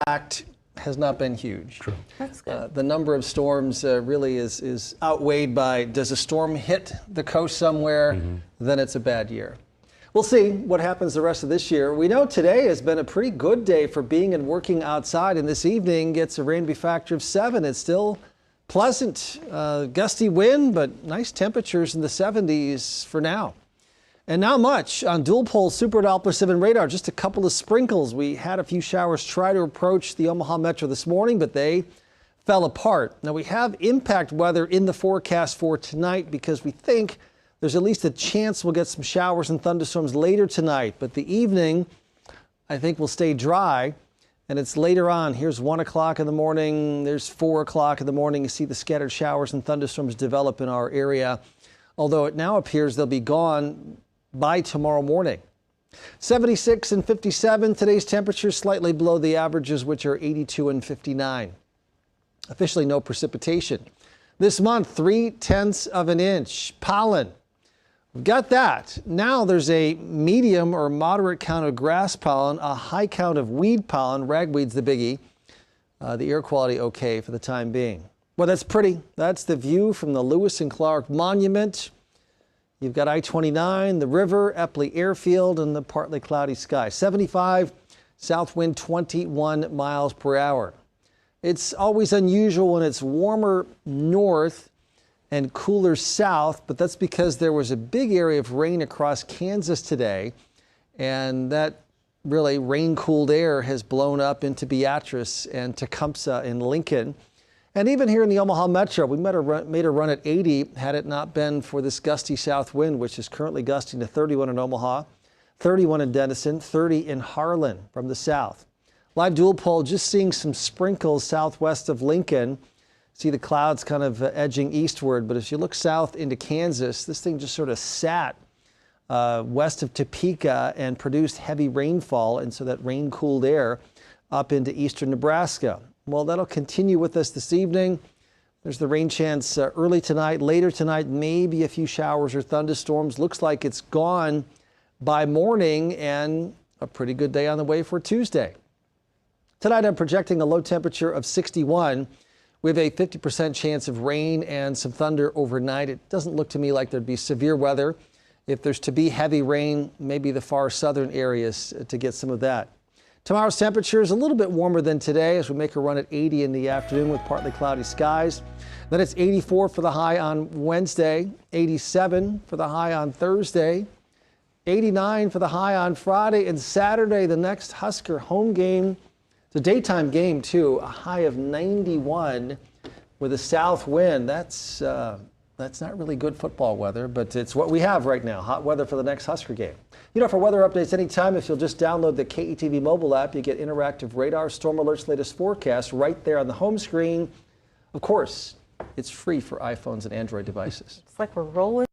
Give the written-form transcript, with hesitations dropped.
impact has not been huge. True. That's good. The number of storms really is outweighed by, does a storm hit the coast somewhere, then it's a bad year. We'll see what happens the rest of this year. We know today has been a pretty good day for being and working outside, and this evening gets a rain factor of 7. It's still pleasant, gusty wind, but nice temperatures in the 70s for now. And not much on dual pole Super Doppler 7 radar, just a couple of sprinkles. We had a few showers try to approach the Omaha Metro this morning, but they fell apart. Now we have impact weather in the forecast for tonight because we think there's at least a chance we'll get some showers and thunderstorms later tonight. But the evening, I think, will stay dry. And it's later on. Here's 1 o'clock in the morning. There's 4 o'clock in the morning. You see the scattered showers and thunderstorms develop in our area, although it now appears they'll be gone by tomorrow morning. 76 and 57. Today's temperatures slightly below the averages, which are 82 and 59. Officially no precipitation. This month, 0.3 of an inch. Pollen. We've got that. Now there's a medium or moderate count of grass pollen, a high count of weed pollen. Ragweed's the biggie. The air quality okay for the time being. Well, that's pretty. That's the view from the Lewis and Clark Monument. You've got I-29, the river, Epley Airfield, and the partly cloudy sky. 75, south wind 21 miles per hour. It's always unusual when it's warmer north and cooler south, but that's because there was a big area of rain across Kansas today, and that really rain-cooled air has blown up into Beatrice and Tecumseh and Lincoln. And even here in the Omaha Metro, we made a run at 80 had it not been for this gusty south wind, which is currently gusting to 31 in Omaha, 31 in Denison, 30 in Harlan from the south. Live dual pole, just seeing some sprinkles southwest of Lincoln. See the clouds kind of edging eastward, but as you look south into Kansas, this thing just sort of sat west of Topeka and produced heavy rainfall, and so that rain-cooled air up into eastern Nebraska. Well, that'll continue with us this evening. There's the rain chance early tonight, later tonight, maybe a few showers or thunderstorms. Looks like it's gone by morning, and a pretty good day on the way for Tuesday. Tonight, I'm projecting a low temperature of 61 with a 50% chance of rain and some thunder overnight. It doesn't look to me like there'd be severe weather. If there's to be heavy rain, maybe the far southern areas to get some of that. Tomorrow's temperature is a little bit warmer than today as we make a run at 80 in the afternoon with partly cloudy skies. Then it's 84 for the high on Wednesday, 87 for the high on Thursday, 89 for the high on Friday, and Saturday, the next Husker home game. It's a daytime game, too, a high of 91 with a south wind. That's not really good football weather, but it's what we have right now, hot weather for the next Husker game. You know, for weather updates anytime, if you'll just download the KETV mobile app, you get interactive radar, storm alerts, latest forecast right there on the home screen. Of course, it's free for iPhones and Android devices. It's like we're rolling.